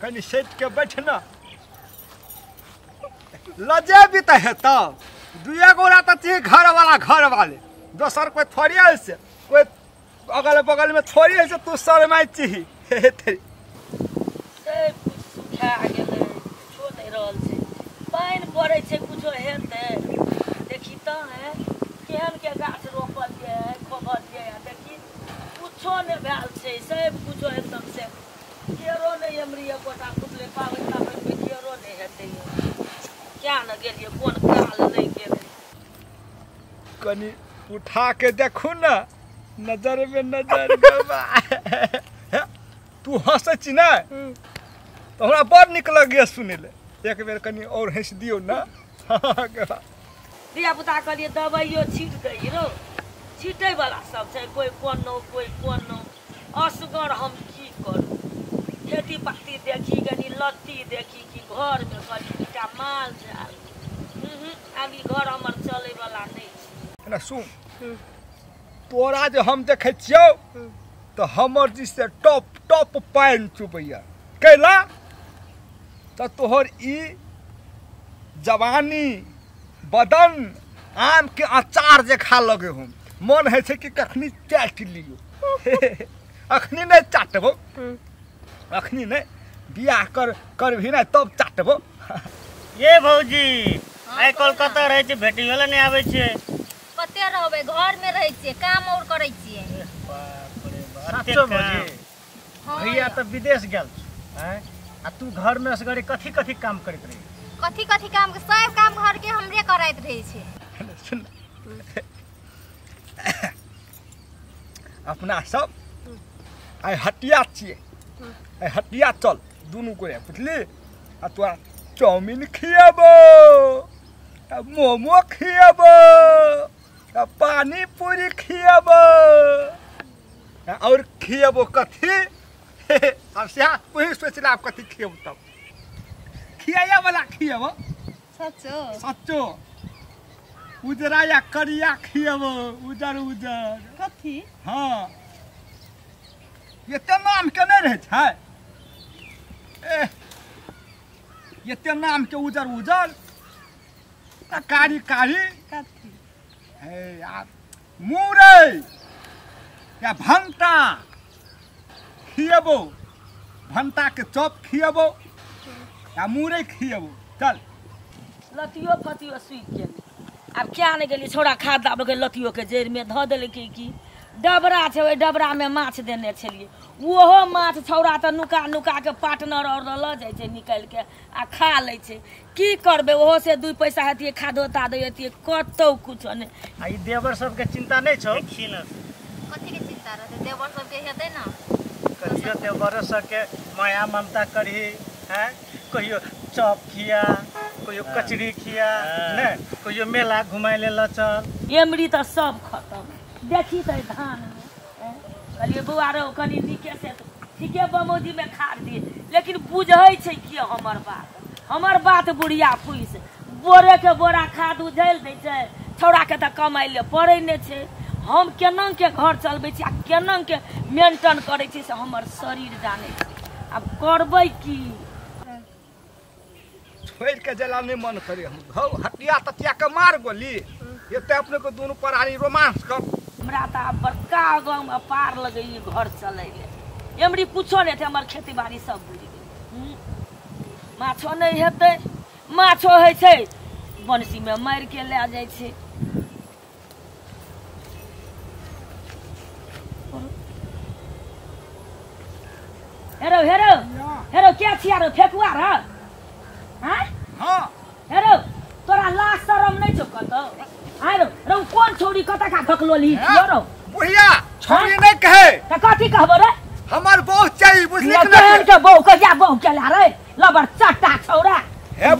कनी सेट के बैठना लजे भी तो है तब दुए गोरा तो चाहिए घर वाले दोसर कोई थोड़ी है से कोई अगल बगल में थोड़ी है से तू शर्माई चाहिए तेरी सुखा गेलै कुछो नहीं रहल छै पानि पड़ै छै कुछो हेतै देखी तऽ है केहन के गाछ रोपल छै खोबल छै देखी कुछो नहीं भेल छै सब कुछो एकदम से केरो नहीं एमरी एकोटा कुतले पाबै ताबै में केरो नहीं हेतै क्या न गेलिए कोन काल नहीं गेलै कनी उठा के देखू ना नजर में नजर गवा तू हंस छी ना तो हमरा बड़ निक लगे सुने ले एक बेर कनी और हंस दियो ना धिया पुता कहलिए दवाइयो छीट दई रो छीटे वाला सब छै कोई कोनो असगर हम की करू खेती पाती देखी गनी लत्ती देखी कि घर में कनी एकटा माल जाल अभी घर हमर चले वाला नहीं छै ना सुन तोरा जो हम देखे छियो तो हमर जी से टॉप पाइन चुबैया कैला तो तोहर ई जवानी बदन आम के अचार जे खा लगे हम मन है छै कि कखनी चाट लियो अखनी नहीं चाटबो अखनी नहीं बियाह कर भी नहीं तब चाटबो ये भौजी आइ कोलकाता रहे छै भेटियो ले नहीं आबै छै कते रहबे घर में रहे छिए काम और करे छिए बाप रे बाप सच्चो भौजी भैया तो विदेश गेल हैं आ तू घर में असगरे कथी काम करत रही कथी काम के सब काम घर के हमरे करैत रहे छे सुन अपना सब आइ हटिया छिए आइ हटिया चल दुनू गोरे बुझली आ तोरा चाउमीन खियाबो आ मोमो खियाबो आ पानी पूरी खियाबो और खियाबो कथी अब से वही सोचला आप कथी खियाबो तब खियाया वाला खियाबो सच्चो उजरा या करिया खियाबो उजर कथी हाँ ये ते नाम के नहीं रहे छै ये ते नाम के उजर कारी कथी है यार मुरई या भंटा खियाबो भंटा के चॉप खियाबो या मुरई खियाबो चल लतियो फतियो सुख गेलै अब क्या नहीं गेली छोड़ा खाद दाब के लतियो के जड़ में ध देले की डबरा छै ओइ डबरा में माछ देने छलिए ओहो माछ छौड़ा त नुका के पार्टनर और ल जाय छै निकाल के आ खा लै छै की करबे ओहो से 2 पैसा हेतिए खादोता दैतिए कतौ कुछ नहीं आ ई देवर सब के चिंता नहीं छौ कथी के चिंता रहते देवर सब के हेतै ना कहियो देवर सब के माया ममता करही हैं कहियो चॉप खिया कहियो कचरी खिया ने कहियो मेला घुमाय ले ल चल एमरी त सब खत्म देखी त धान में कहलिए बुआ रो कनी नीके से ठीके बमोजी में खाद दिए लेकिन बुझै छै कि हमर बात बुढ़िया पुलिस बोरे के बोरा खाद उझैल दै छै छौड़ा के त कमाई ले पड़ै नै छै हम केना के घर चलबै छी आ केना के मेंटेन करै छी से हमर शरीर जानै छै अब करबै की छोड़ के जला नहीं मन करे हम घौ हटिया तटिया के मार गोली ये ते अपने को दोनों परानी रोमांस कर हमरा त बड़का गांव में पार लगे घर चलै ले एमरी कुछो नहीं थे हमर खेती बाड़ी सब बुझ गेल माछो नहीं हेतै माछो है छै बंसी में मार के ले जाय छै हेरो क्या छिया रो फेकुआ रे हैं हां हेरो तोरा लाज शरम नहीं छौ कतो आइ रो कोन छोरी कता का धकलोली रो बुढ़िया छोरी नहीं कहे त कथी कहबो रे हमर बहु चाहिए बुझली कि नहीं के बहु के जा बहु केला रे लबर चट्टा छौरा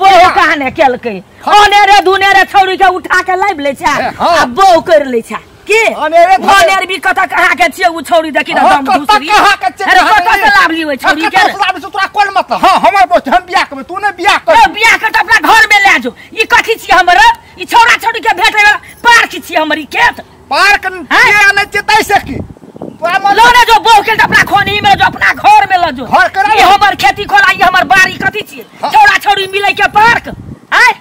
बहु कहने केलकै ओने रे दुने रे छौरी के उठा के लाइब ले छै आ बहु कर ले छै के ओने रे भी कथा कहा के छियै उ छौरी देखि न दम दूसरी अरे कता से लाभ लियो छौरी के लाभ से तोरा कोन मतलब हां हमर बहुत हम बियाह करबै तू ने बियाह कर बियाह कर त अपना घर में ले जो ई कथि छी हमर ई छौरा छौरी के भेटै वाला पार्क छी हमर ई खेत पार्क के आने चेतै से की लो ने जो बहु के अपना खोनी में जो अपना घर में ल जो घर करा ये हमर खेती खोला ये हमर बाड़ी कथी छिए छौड़ा छौड़ी मिलै के पार्क हैं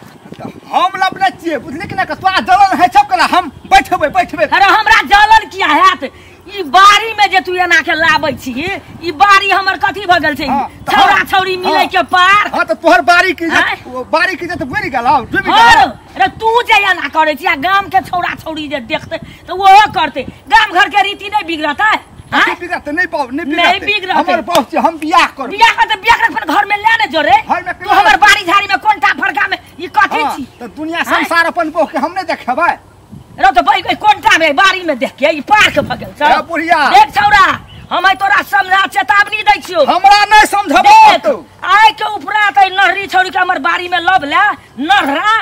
हम लपने छिए बुझली कि ना तोरा जलन है सब करा हम बैठबे अरे हमरा जलन किया हैत ई बाड़ी में जे तू एना के लाबै छी ई बाड़ी हमर कथी भ गेल छै छौड़ा छौड़ी मिलै के पार्क हां त तोहर बाड़ी की जे बुझि गेलौ डूबि गेलौ अरे तू जे एना करै छी गाम के छौड़ा छौड़ी जे देखतै त ओहो करतै गाम घर के रीति नहीं बिगड़तै बिगड़ते नहीं बिगड़ते हमर बहुत छी हम बियाह कर अपन घर में ले ने जोरे तू हमर बाड़ी झाड़ी में कोनटा फरका में ई कथी छी त दुनिया संसार अपन बहु के हम नहीं देखबै रो तो भाई कोनटा में बाड़ी में देख के ई पार्क भ गेल छ बुढ़िया देख छौड़ा हम तोरा समझा चेतावनी दै छियो हमरा नहीं समझबो तू आइ के उपरा त नहरी छौड़ी के हमर बाड़ी में लब ले नहरा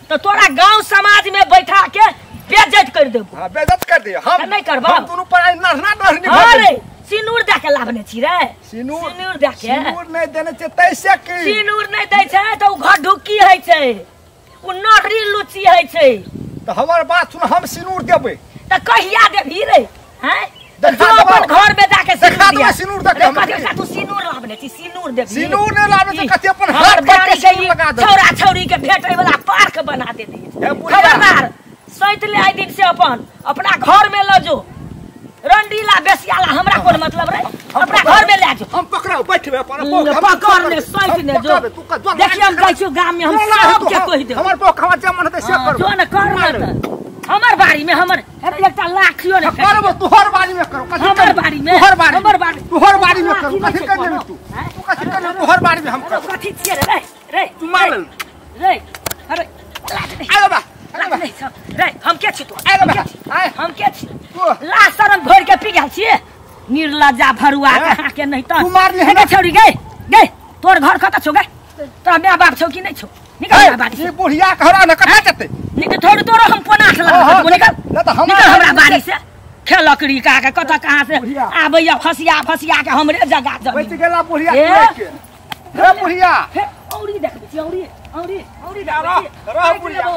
त तोरा गांव समाज में बैठा के बेइज्जत कर देबो हां बेइज्जत कर दे हम नहीं करबो हम दोनों पर नहरा नहरी अरे सिनूर दे के लाबने छी रे सिनूर दे के सिनूर नहीं देने छै तैसे की सिनूर नहीं दै छै त उ घर ढुकी है छै उ नहरी लुची है छै त हमर बात सुन हम सिनूर देबै त कहिया देबी रे हैं अपन घर में जाके देखा दे सिनूर दे के कथि तू सिनूर लाबने छी सिनूर देबी सिनूर नहीं लाबे त कथि अपन हाथ बाड़ी के के लगा दे छौड़ा छौड़ी के भेटै वाला पार्क बना दे खबरदार सैत ले आइ दिन से अपना घर में ल जो रंडीला बेसियाला हमरा कोन मतलब रे अपना घर में ले जो हम पकड़ाओ बैठबे अपन पकड़ ले सैत ने जो देखिए हम जाइ छी गाम में हम सब के कहि दे हमर पोखवा जमन हेतै से कर जो न कर हमर बाड़ी में हमर एकटा लाखियो ने करबो तोहर बाड़ी में करो हमर बाड़ी में तोहर बाड़ी में करो कथि कर देबे तू कथि कर देबे तोहर बाड़ी में हम करो कथि छिए रे तू मार रे अरे आले बा रे हम के छी तू आले बा हम के छी ला शरम भर के पी गेल छी निर्लज्जा भरुआ कहां के नहीं त तू मार ले हे छौड़ी गए तोर घर कत छौ गए तोरा माय बाप छौ कि नहीं छौ निकल बाड़ी ये बुढ़िया कहरा न कथा जते निकल थोड़ी तोरो हम पनाठ लगा निकल हमरा बाड़ी से खेलकड़ी का के कत कहां से आबैया फसिया के हमरे जगह जमीन बच गेला बुढ़िया के रे बुढ़िया औरी देखबे छी औरी रो बुढ़िया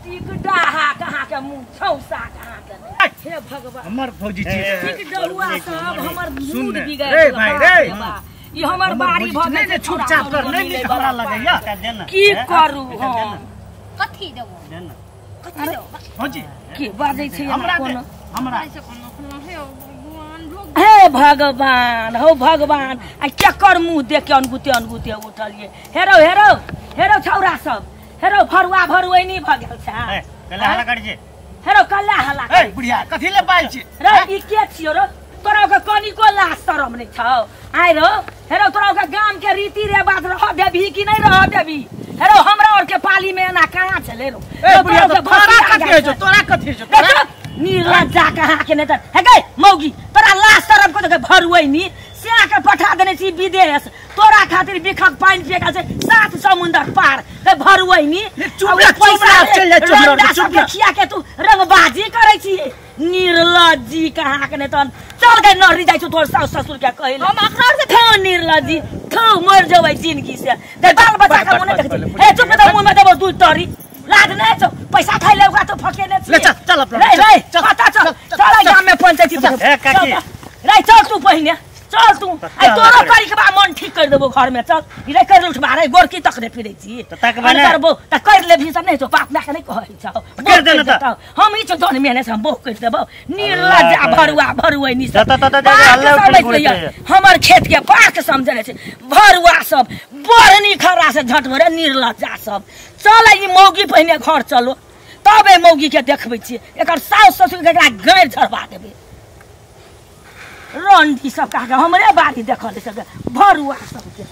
टिकटा कहां के मुंह छौसा कहां के हे भगवान हमर फौजी छी टिक डलुआ सब हमर मूड बिगड़ रे भाई रे ई हमर बाड़ी भ गेल छै चुपचाप कर नहीं हमरा लगैया की करू हम कथी देबो फौजी के बाजै छै हमरा हे भगवान हो भगवान आ केकर मुंह देख के अनगुते उठलिए हेरो छौरा सब हेरो भरुआइनी भ गेल छै कला हला कर जे हेरो कल्ला हला ए बुढ़िया कथि ले पाइ छी रे ई के छियो रे तोरा के कनिको लाज शरम नहीं छौ आइ रो हेरो तोरा के गाम के रीति रिवाज रह देबी कि नहीं रह देबी हेरो हमरा और के पाली में एना कहां चले रो ए बुढ़िया तोरा कथि छौ निर्लज्जा कहां के नहीं हे गए मौगी तोरा लाज शरम को देखे भरुआइनी से के पठा देने छी विदेश तोरा खातिर बिखक पानी फेका छै 7 समुंदर पार ते भरुआइनी पैसा चुप खिया के तू रंगबाजी करे छी निर्लज्जी कहां के नहीं तन चल गए नहरी जाइ छु तोर सास ससुर के कहले हम अखर से थो निर्लज्जी थो मर जबै जिंदगी से ते बाल बच्चा का मुंह देख हे चुप त मुंह में देबो दूध तरी लाज नहीं छौ पैसा खाइ ले तो फके ने ले चल अपना रे चल गाम में पंचायती ए काकी रे चल तू पहिने चल तू आई तोरो करी के बा मन ठीक कर देबो घर में चल रे कर उठ मारे गोरकी तक रे फिरै छी त तक बने करबो त कर ले भी सब नहीं तो बाप ना के नहीं कहै छौ कर देना त हम ई छ धन मेहने से हम बोक कर देबो निर्लज्जा भरुआ नि सब हमर खेत के पाक समझले छै भरुआ सब बरनी खरा से झट भरे निर्लज्जा सब चल ई मौगी पहिने घर चलो तबे मौगी के देखबै छी एकर सास ससुर के एकरा गैर झरबा देबे रंडी सब का हमरे बाड़ी देखल सब भरुआ सब के